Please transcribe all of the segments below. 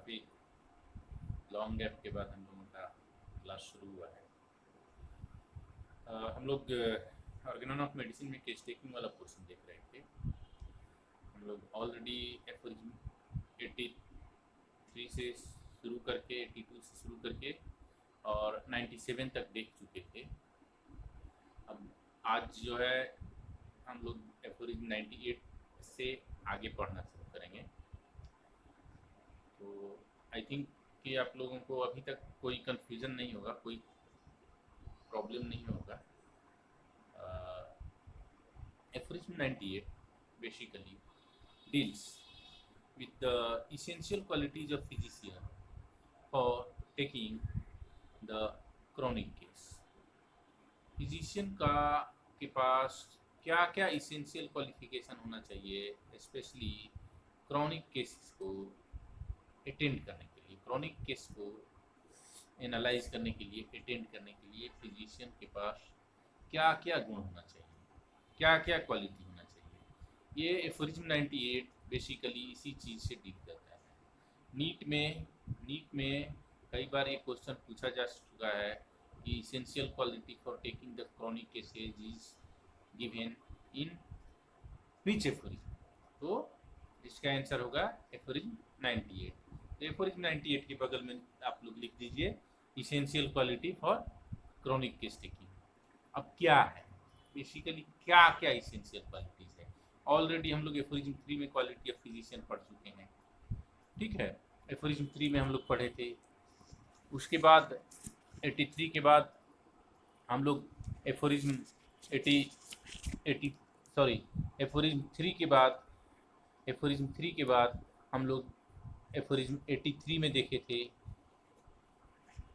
काफ़ी long gap के बाद हम लोगों का क्लास शुरू हुआ है। हम लोग ऑर्गेनोन ऑफ मेडिसिन में केस टेकिंग वाला पोर्शन देख रहे थे। हम लोग ऑलरेडी एफोरिज्म 83 से शुरू करके 82 से शुरू करके और 97 तक देख चुके थे। अब आज जो है हम लोग एफोरिज्म 98 से आगे पढ़ना शुरू करेंगे। तो आई थिंक कि आप लोगों को अभी तक कोई कंफ्यूजन नहीं होगा, कोई प्रॉब्लम नहीं होगा। Aphorism 98 basically deals with the essential qualities of physician for taking the chronic case. Physician का के पास क्या क्या इसेंशियल क्वालिफिकेशन होना चाहिए, स्पेशली क्रॉनिक केसेस को अटेंड करने के लिए, क्रॉनिक केस को एनालाइज करने के लिए, अटेंड करने के लिए फिजिशियन के पास क्या क्या गुण होना चाहिए, क्या क्या क्वालिटी होना चाहिए। ये एफोरिज्म 98 बेसिकली इसी चीज़ से डील करता है। नीट में कई बार ये क्वेश्चन पूछा जा चुका है कि essential quality for taking the chronic cases is given in which aphorism. तो इसका आंसर होगा एफोरिज्म 98। तो एफोरिज्म 98 के बगल में आप लोग लिख दीजिए essential quality for chronic case taking. अब क्या है बेसिकली, क्या क्या इसेंशियल क्वालिटीज है। ऑलरेडी हम लोग एफोरिज्म 3 में क्वालिटी ऑफ फिजिशियन पढ़ चुके हैं, ठीक है। एफोरिज्म 3 में हम लोग पढ़े थे। उसके बाद 83 के बाद हम लोग एफोरिज्म 3 के बाद हम लोग एफोरिज्म 83 में देखे थे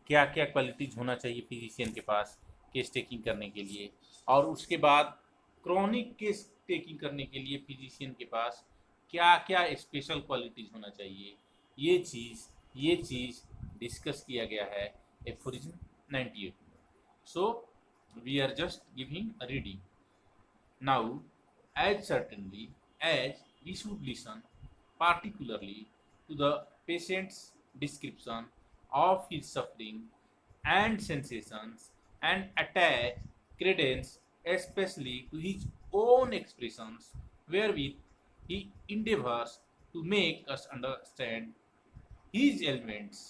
क्या क्या क्वालिटीज होना चाहिए फिजिशियन के पास केस टेकिंग करने के लिए। और उसके बाद क्रॉनिक केस टेकिंग करने के लिए फिजिशियन के पास क्या क्या स्पेशल क्वालिटीज होना चाहिए, ये चीज़ डिस्कस किया गया है एफोरिज्म 98 में। So we are just giving a reading now, as certainly as we should listen particularly to the patient's description of his suffering and sensations and attach credence especially to his own expressions wherewith he endeavors to make us understand his ailments,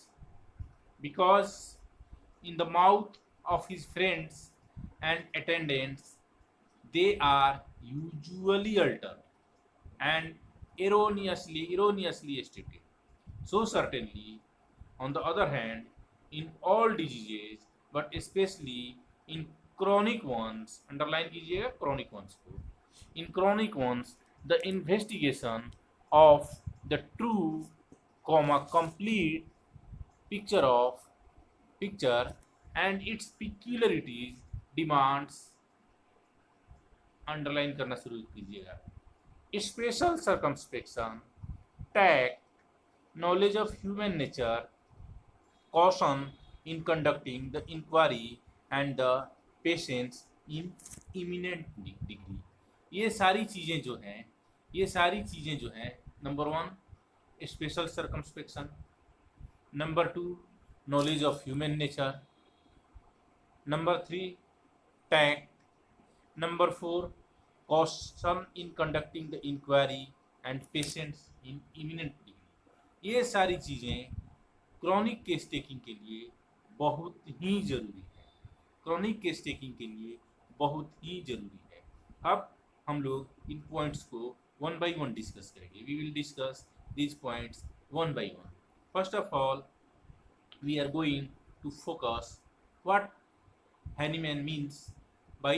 because in the mouth of his friends and attendants they are usually altered and erroneously stated. So certainly, on the other hand, in all diseases, but especially in chronic ones, underline कीजिएगा chronic ones को, in chronic ones, the investigation of the true, complete picture and its peculiarities demands, underline करना शुरू कीजिएगा, special circumspection, tact, knowledge of human nature, caution in conducting the inquiry and the patience in imminent degree। ये सारी चीज़ें जो हैं number 1 special circumspection, number 2 knowledge of human nature, number 3 tact, number 4 caution in conducting the inquiry and patience in imminent degree। ये सारी चीज़ें chronic case taking के लिए बहुत ही ज़रूरी है, क्रॉनिक केस टेकिंग के लिए बहुत ही ज़रूरी है। अब हम लोग इन पॉइंट्स को वन बाई वन डिस्कस करेंगे। We will discuss these points one by one. First of all, we are going to focus what Hahnemann means by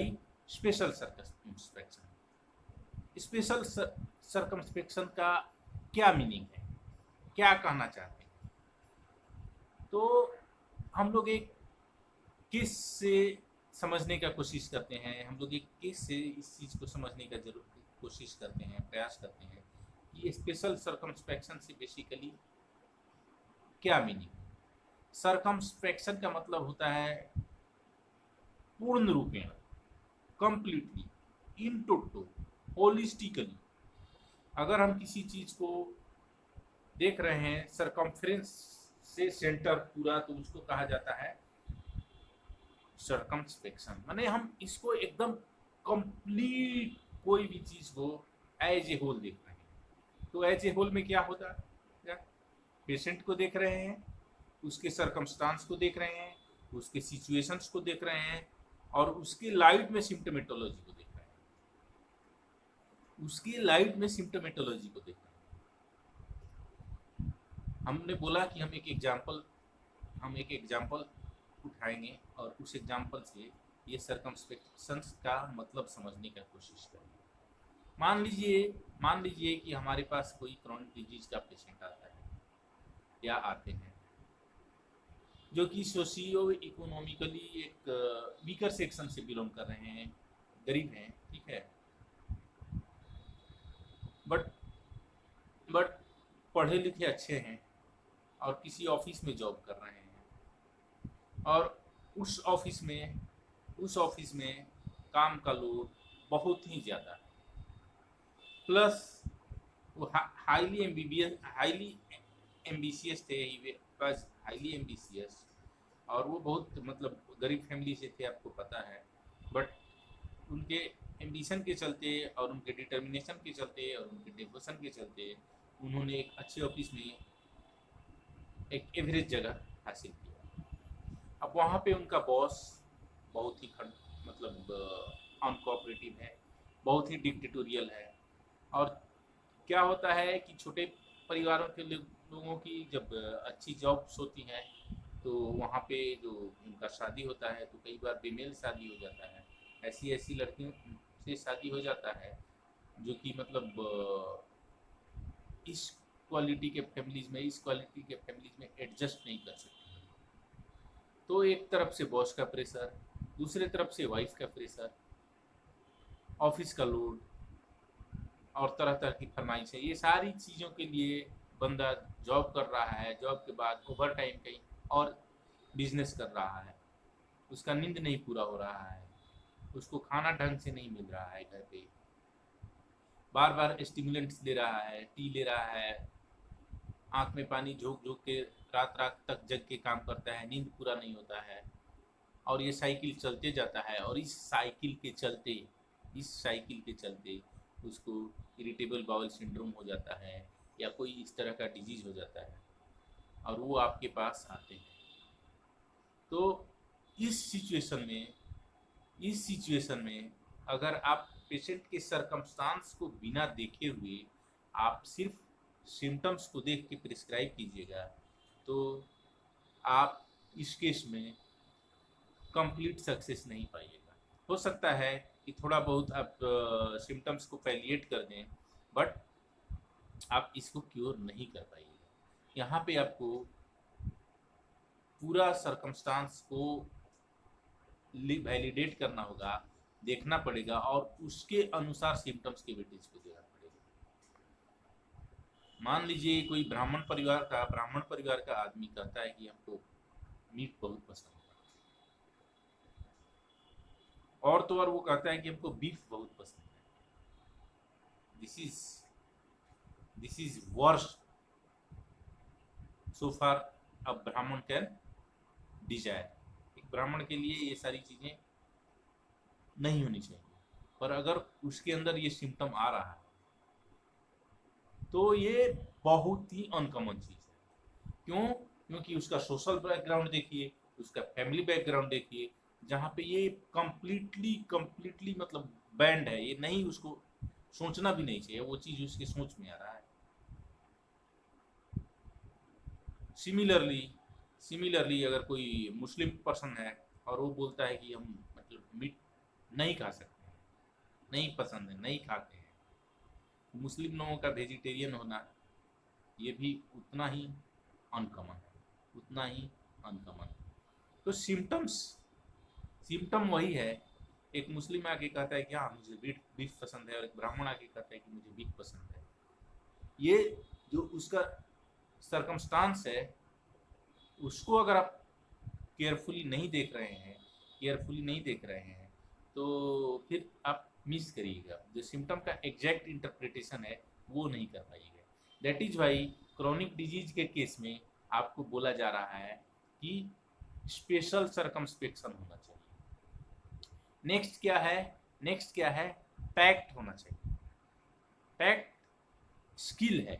special circumspection। Special circumspection का क्या मीनिंग है, क्या कहना चाहते हैं। तो हम लोग एक केस से समझने का कोशिश करते हैं, हम लोग एक केस से इस चीज़ को समझने का कोशिश करते हैं, प्रयास करते हैं कि स्पेशल सर्कमस्पेक्शन से बेसिकली क्या मीनिंग है। सर्कमस्पेक्शन का मतलब होता है पूर्ण रूपेण, कंप्लीटली, इन टोटो, होलिस्टिकली। अगर हम किसी चीज़ को देख रहे हैं सरकमफ्रेंस से सेंटर पूरा, तो उसको कहा जाता है सरकमस्पेक्शन। माने हम इसको एकदम कंप्लीट कोई भी चीज को एज ए होल देख रहे हैं। तो एज ए होल में क्या होता है, पेशेंट को देख रहे हैं, उसके सरकमस्टांस को देख रहे हैं, उसके सिचुएशंस को देख रहे हैं, और उसके लाइट में सिम्टोमेटोलॉजी को देख रहे हैं, उसकी लाइट में सिम्टोमेटोलॉजी को देख रहे हैं। हमने बोला कि हम एक एग्जाम्पल उठाएंगे और उस एग्जाम्पल से ये सरकमस्पेक्शंस का मतलब समझने का कोशिश करेंगे। मान लीजिए कि हमारे पास कोई क्रॉनिक डिजीज का पेशेंट आता है या आते हैं जो कि सोशियो इकोनॉमिकली एक वीकर सेक्शन से बिलोंग कर रहे हैं, गरीब हैं, ठीक है, बट पढ़े लिखे अच्छे हैं और किसी ऑफिस में जॉब कर रहे हैं, और उस ऑफिस में काम का लोड बहुत ही ज़्यादा है, प्लस वो हाईली एम्बिशियस थे, बस हाईली एम्बिशियस, और वो बहुत मतलब गरीब फैमिली से थे, आपको पता है, बट उनके एम्बिशन के चलते और उनके डिटर्मिनेशन के चलते और उनके डिवोशन के चलते उन्होंने एक अच्छे ऑफिस में एक एवरेज जगह हासिल किया। अब वहाँ पे उनका बॉस बहुत ही मतलब अनकोऑपरेटिव है, बहुत ही डिक्टेटोरियल है, और क्या होता है कि छोटे परिवारों के लोगों की जब अच्छी जॉब्स होती हैं तो वहाँ पे जो उनका शादी होता है तो कई बार बेमेल शादी हो जाता है, ऐसी लड़कियों से शादी हो जाता है जो कि मतलब इस क्वालिटी के फैमिलीज में एडजस्ट नहीं कर सकती। तो एक तरफ से बॉस का प्रेशर, दूसरे तरफ से वाइफ का प्रेशर, ऑफिस का लोड और तरह तरह की फरमाइशें, ये सारी चीज़ों के लिए बंदा जॉब कर रहा है, जॉब के बाद ओवर टाइम कहीं और बिजनेस कर रहा है, उसका नींद नहीं पूरा हो रहा है, उसको खाना ढंग से नहीं मिल रहा है, घर पे बार बार स्टिमुलेंट्स ले रहा है, टी ले रहा है, आँख में पानी झोंक झोंक के रात रात तक जग के काम करता है, नींद पूरा नहीं होता है, और ये साइकिल चलते जाता है, और इस साइकिल के चलते उसको इरिटेबल बाउल सिंड्रोम हो जाता है या कोई इस तरह का डिजीज हो जाता है, और वो आपके पास आते हैं। तो इस सिचुएशन में अगर आप पेशेंट के सरकमस्टांस को बिना देखे हुए आप सिर्फ सिम्टम्स को देख के प्रिस्क्राइब कीजिएगा तो आप इस केस में कंप्लीट सक्सेस नहीं पाइएगा। हो सकता है कि थोड़ा बहुत आप सिम्टम्स को पैलिएट कर दें, बट आप इसको क्योर नहीं कर पाइएगा। यहाँ पे आपको पूरा सरकमस्टांस को वैलिडेट करना होगा, देखना पड़ेगा, और उसके अनुसार सिम्टम्स के वेटेज को देना पड़ेगा। मान लीजिए कोई ब्राह्मण परिवार का आदमी कहता है कि हमको मीट बहुत पसंद है, और तो और वो कहता है कि हमको बीफ बहुत पसंद है। दिस इज वर्स्ट सो फार अ ब्राह्मण कैन डिजायर। एक ब्राह्मण के लिए ये सारी चीजें नहीं होनी चाहिए, पर अगर उसके अंदर ये सिम्टम आ रहा है तो ये बहुत ही अनकॉमन चीज है। क्यों? क्योंकि उसका सोशल बैकग्राउंड देखिए, उसका फैमिली बैकग्राउंड देखिए, जहाँ पे ये कंप्लीटली मतलब बैंड है, ये नहीं, उसको सोचना भी नहीं चाहिए, वो चीज उसके सोच में आ रहा है। सिमिलरली अगर कोई मुस्लिम पर्सन है और वो बोलता है कि हम मतलब मीट नहीं खा सकते हैं, नहीं पसंद है, नहीं खाते हैं, मुस्लिम लोगों का वेजिटेरियन होना ये भी उतना ही अनकॉमन है। तो सिम्टम वही है। एक मुस्लिम आके कहता है कि हाँ मुझे बीफ पसंद है, और एक ब्राह्मण आके कहता है कि मुझे बीफ पसंद है। ये जो उसका सरकमस्टांस है उसको अगर आप केयरफुली नहीं देख रहे हैं तो फिर आप मिस करिएगा, जो सिम्टम का एग्जैक्ट इंटरप्रिटेशन है वो नहीं कर पाइएगा। That is why chronic disease के केस में आपको बोला जा रहा है कि स्पेशल सरकमस्पेक्शन होना चाहिए। नेक्स्ट क्या है, टैक्ट होना चाहिए। टैक्ट स्किल है,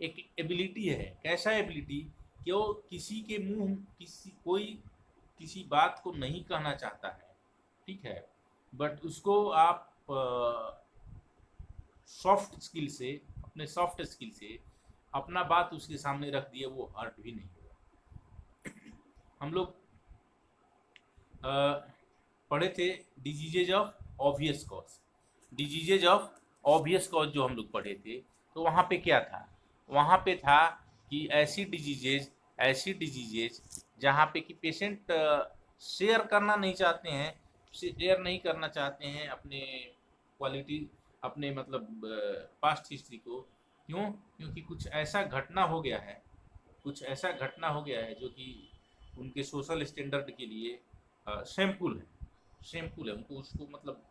एक एबिलिटी है। कैसा एबिलिटी कि वो किसी के मुंह कोई किसी बात को नहीं कहना चाहता है, ठीक है, बट उसको आप सॉफ्ट स्किल से, अपने सॉफ्ट स्किल से अपना बात उसके सामने रख दिए, वो हर्ट भी नहीं होगा। हम लोग पढ़े थे diseases of obvious cause. Diseases of obvious cause जो हम लोग पढ़े थे, तो वहाँ पे क्या था, वहाँ पे था कि ऐसी डिजीजेज जहाँ पे कि पेशेंट शेयर करना नहीं चाहते हैं, शेयर नहीं करना चाहते हैं अपने क्वालिटी, अपने मतलब पास्ट हिस्ट्री को। क्यों? क्योंकि कुछ ऐसा घटना हो गया है, जो कि उनके सोशल स्टैंडर्ड के लिए शेमफुल है, उनको उसको मतलब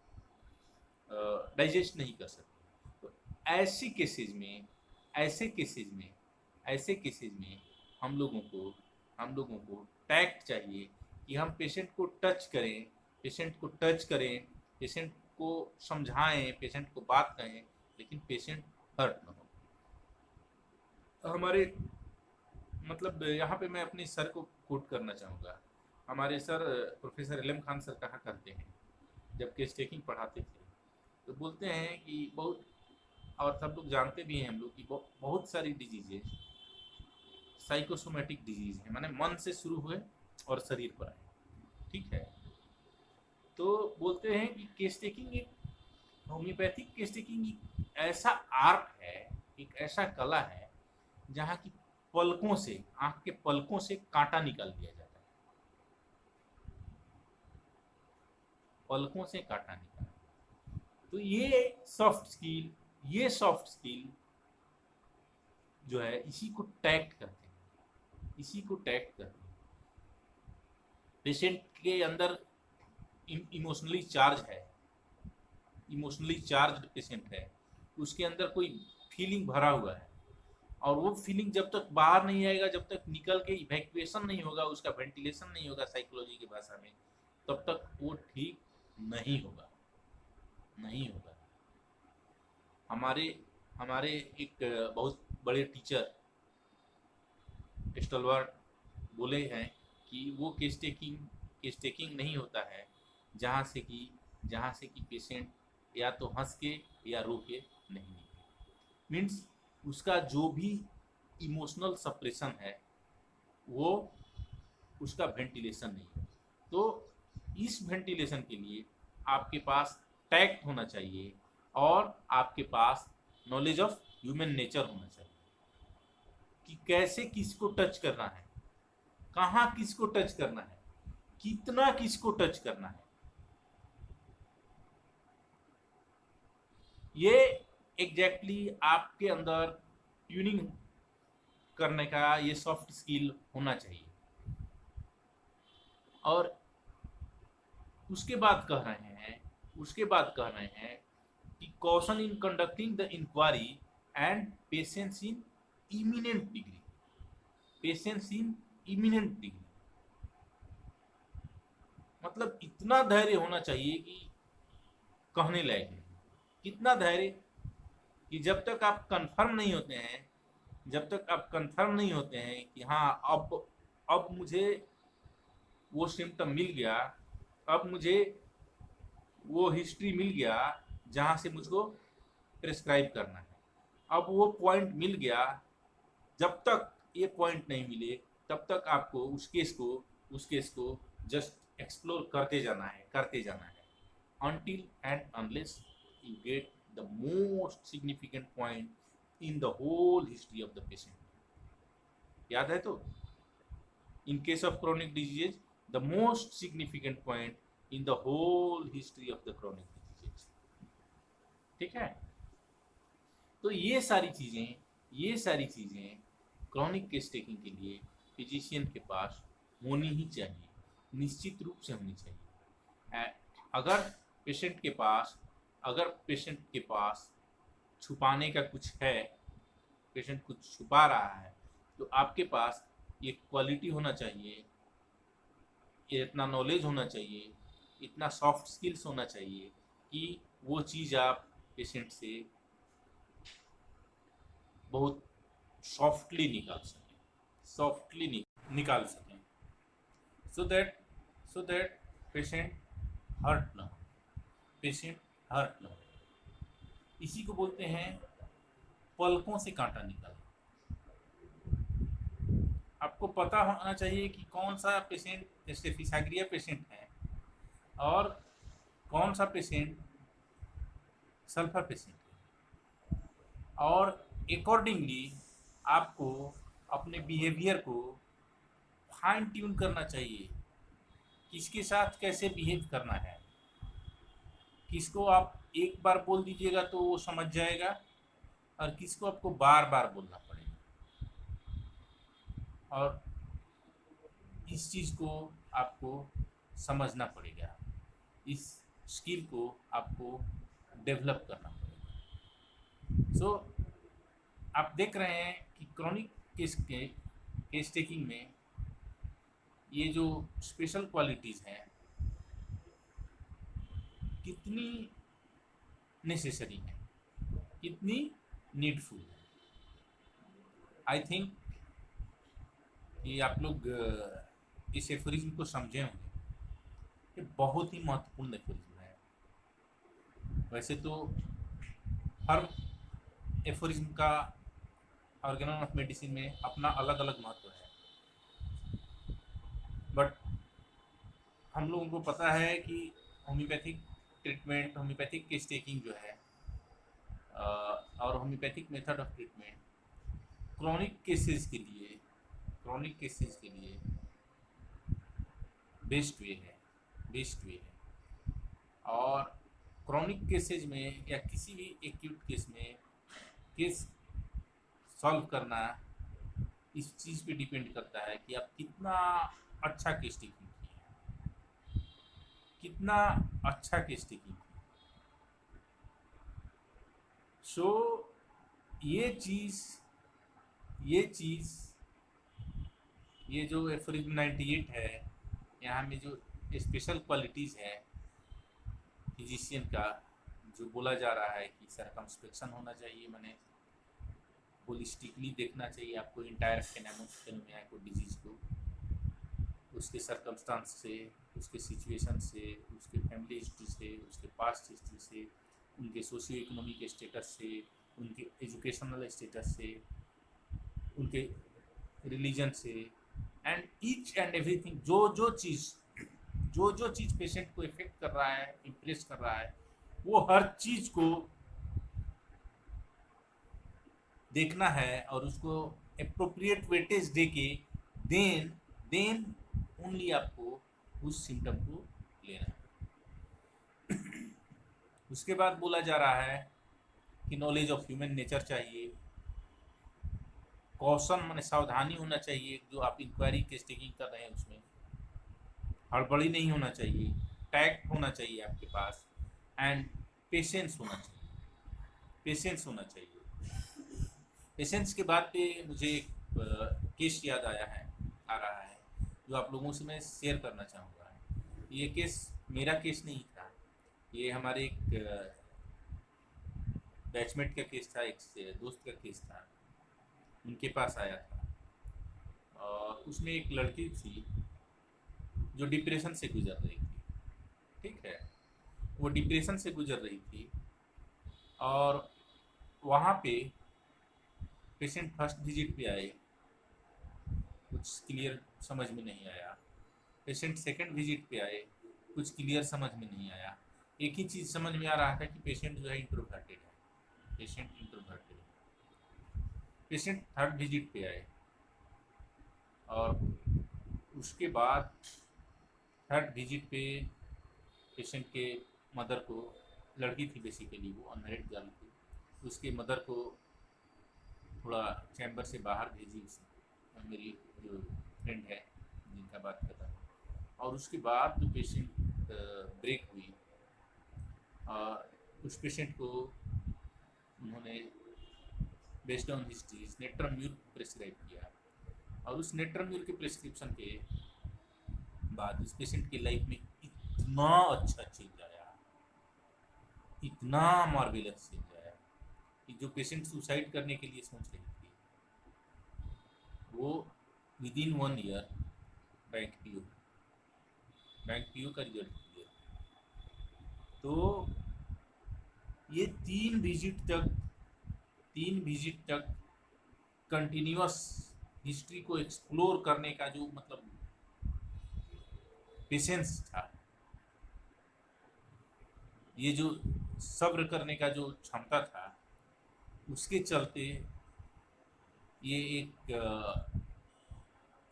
डाइजेस्ट नहीं कर सकते। तो ऐसे केसेज में हम लोगों को टैक्ट चाहिए कि हम पेशेंट को टच करें, पेशेंट को समझाएं, पेशेंट को बात कहें, लेकिन पेशेंट हर्ट ना हो। हमारे मतलब यहाँ पे मैं अपने सर को कोट करना चाहूँगा। हमारे सर प्रोफेसर इलम खान सर कहा करते हैं, जब केस टेकिंग पढ़ाते थे, तो बोलते हैं कि बहुत, और सब लोग जानते भी हैं हम लोग, कि बहुत सारी डिजीजेज साइकोसोमेटिक डिजीज है, माने मन से शुरू हुए और शरीर पर आए, ठीक है। तो बोलते हैं कि केस टेकिंग एक होम्योपैथिक केस टेकिंग एक ऐसा आर्ट है, एक ऐसा कला है जहाँ की पलकों से, आंख के पलकों से कांटा निकाल दिया जाता है, पलकों से कांटा निकाल। तो ये सॉफ्ट स्किल जो है, इसी को टैक्ट करते हैं। पेशेंट के अंदर इमोशनली चार्ज पेशेंट है, उसके अंदर कोई फीलिंग भरा हुआ है, और वो फीलिंग जब तक बाहर नहीं आएगा, जब तक निकल के इवैक्यूएशन नहीं होगा, उसका वेंटिलेशन नहीं होगा साइकोलॉजी की भाषा में, तब तक वो ठीक नहीं होगा। हमारे एक बहुत बड़े टीचर स्टलवर्ट बोले हैं कि वो केस टेकिंग नहीं होता है जहाँ से कि पेशेंट या तो हंस के या रो के नहीं निकले। मीन्स उसका जो भी इमोशनल सप्रेशन है, वो उसका वेंटिलेशन नहीं है। तो इस वेंटिलेशन के लिए आपके पास टैक्ट होना चाहिए, और आपके पास नॉलेज ऑफ ह्यूमन नेचर होना चाहिए कि कैसे किसको टच करना है, कहाँ किसको टच करना है, कितना किसको टच करना है। ये एग्जैक्टली आपके अंदर ट्यूनिंग करने का ये सॉफ्ट स्किल होना चाहिए। और उसके बाद कह रहे हैं कि caution in conducting the enquiry and patience in eminent degree. मतलब इतना धैर्य होना चाहिए कि कहने लायक नहीं। कितना धैर्य कि जब तक आप कंफर्म नहीं होते हैं कि हाँ, अब मुझे वो सिम्टम मिल गया, अब मुझे वो हिस्ट्री मिल गया जहाँ से मुझको प्रिस्क्राइब करना है, अब वो पॉइंट मिल गया। जब तक ये पॉइंट नहीं मिले, तब तक आपको उस केस को जस्ट एक्सप्लोर करते जाना है, until and unless you get the most significant point in the whole history of the patient. याद है तो? In case of chronic disease, the most significant point in the whole history of the chronic disease. ठीक है? तो ये सारी चीजें chronic case taking के लिए फिजिशियन के पास होनी ही चाहिए, निश्चित रूप से होनी चाहिए। अगर पेशेंट के पास छुपाने का कुछ है, पेशेंट कुछ छुपा रहा है, तो आपके पास ये क्वालिटी होना चाहिए, ये इतना नॉलेज होना चाहिए, इतना सॉफ्ट स्किल्स होना चाहिए कि वो चीज़ आप पेशेंट से बहुत सॉफ्टली निकाल सकें, सॉफ्टली निकाल सकें, सो दैट पेशेंट हर्ट ना हो, पेशेंट हर्ट ना हो। इसी को बोलते हैं पलकों से कांटा निकालना। आपको पता होना चाहिए कि कौन सा पेशेंट जैसे फिसाग्रिया पेशेंट है और कौन सा पेशेंट सल्फर पेशेंट है, और अकॉर्डिंगली आपको अपने बिहेवियर को फाइन ट्यून करना चाहिए, किसके साथ कैसे बिहेव करना है। किसको आप एक बार बोल दीजिएगा तो वो समझ जाएगा, और किसको आपको बार बार बोलना पड़ेगा, और इस चीज़ को आपको समझना पड़ेगा, इस स्किल को आपको डेवलप करना पड़ेगा। सो आप देख रहे हैं कि क्रॉनिक केस टेकिंग में ये जो स्पेशल क्वालिटीज़ हैं कितनी नेसेसरी हैं, कितनी नीडफुल है। आई थिंक कि आप लोग इस एफोरिज्म को समझे होंगे। ये बहुत ही महत्वपूर्ण एफोरिज्म है। वैसे तो हर एफोरिज्म का ऑर्गेनल ऑफ मेडिसिन में अपना अलग अलग महत्व है, बट हम लोगों को पता है कि homeopathic treatment, homeopathic case taking जो है और homeopathic method of treatment chronic cases के लिए बेस्ट वे है। और क्रॉनिक केसेज में या किसी भी एक्यूट केस में केस सॉल्व करना इस चीज़ पे डिपेंड करता है कि आप कितना अच्छा केस टेकिंग किए, कितना अच्छा केस टेकिंग किए। सो ये जो एफोरिज्म 98 है, यहाँ में जो स्पेशल क्वालिटीज़ है फिजिशियन का, जो बोला जा रहा है कि सरकमस्पेक्शन होना चाहिए, मैंने होलिस्टिकली देखना चाहिए आपको इंटायर फेनोमेना को, डिजीज़ को, उसके सरकमस्टांस से, उसके सिचुएशन से, उसके फैमिली हिस्ट्री से, उसके पास्ट हिस्ट्री से, उनके सोशियो इकोनॉमिक स्टेटस से, उनके एजुकेशनल स्टेटस से, उनके रिलीजन से, एंड ईच एंड एवरीथिंग, जो चीज़ पेशेंट को इफेक्ट कर रहा है, इम्प्रेस कर रहा है, वो हर चीज़ को देखना है और उसको एप्रोप्रिएट वेटेज दे के देन ओनली आपको उस सिम्टम को लेना है। उसके बाद बोला जा रहा है कि नॉलेज ऑफ ह्यूमन नेचर चाहिए, कॉशन माने सावधानी होना चाहिए, जो आप इंक्वायरी केस टेकिंग कर रहे हैं उसमें हड़बड़ी नहीं होना चाहिए, टैक्ट होना चाहिए आपके पास, एंड पेशेंस होना चाहिए। पेशेंस के बाद पे मुझे एक केस याद आ रहा है जो आप लोगों से मैं शेयर करना चाहूँगा। ये केस मेरा केस नहीं था, ये हमारे एक बैचमेट का केस था, एक दोस्त का केस था, उनके पास आया था। और उसमें एक लड़की थी जो डिप्रेशन से गुजर रही थी, ठीक है, वो डिप्रेशन से गुजर रही थी, और वहाँ पे पेशेंट फर्स्ट विजिट पे आए, कुछ क्लियर समझ में नहीं आया। पेशेंट सेकंड विजिट पे आए, कुछ क्लियर समझ में नहीं आया। एक ही चीज़ समझ में आ रहा था कि पेशेंट जो है इंट्रोवर्टेड है, पेशेंट थर्ड विजिट पे आए, और उसके बाद थर्ड विजिट पे पेशेंट के मदर को, लड़की थी बेसिकली, वो अनमैरिड गर्ल थी, उसके मदर को थोड़ा चैम्बर से बाहर भेजी उसने, मेरी जो फ्रेंड है जिनका बात कर रहा हूँ। और उसके बाद जो पेशेंट ब्रेक हुई, उस पेशेंट को उन्होंने based on histories natrum mur prescribe किया, और उस नेट्रम्यूर के प्रेस्क्रिप्शन के बाद उस पेशेंट की लाइफ में इतना अच्छा चेंज आया, इतना मार्वेलस चेंज आया कि जो पेशेंट सुसाइड करने के लिए सोच रही थी, वो with in 1 year bank PO का रिजल्ट क्लियर। तो ये 3 विजिट तक कंटिन्यूअस हिस्ट्री को एक्सप्लोर करने का जो मतलब पेशेंस था, ये जो सब्र करने का जो क्षमता था, उसके चलते ये एक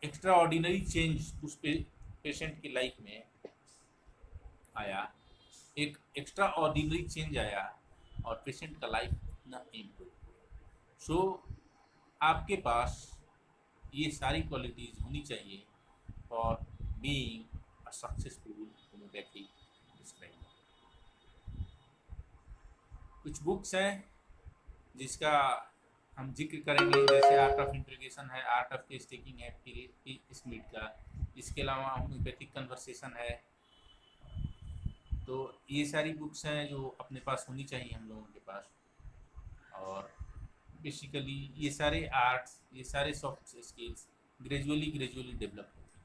एक्स्ट्रा ऑर्डिनरी चेंज उस पेशेंट की लाइफ में आया, एक एक्स्ट्रा ऑर्डिनरी चेंज आया और पेशेंट का लाइफ इतना इम्प्रूव। सो आपके पास ये सारी क्वालिटीज़ होनी चाहिए for being a successful homeopathic prescriber. कुछ बुक्स हैं जिसका हम जिक्र करेंगे, जैसे आर्ट ऑफ इंट्रोगेशन है, आर्ट ऑफ केस टेकिंग है स्मिथ का, इसके अलावा होम्योपैथिक कन्वर्सेशन है। तो ये सारी बुक्स हैं जो अपने पास होनी चाहिए हम लोगों के पास। और बेसिकली ये सारे आर्ट्स, ये सारे सॉफ्ट स्किल्स ग्रेजुअली डेवलप होते हैं।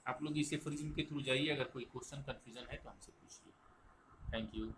आप लोग इस एफोरिज्म के थ्रू जाइए, अगर कोई क्वेश्चन कन्फ्यूजन है तो हमसे पूछिए। Thank you.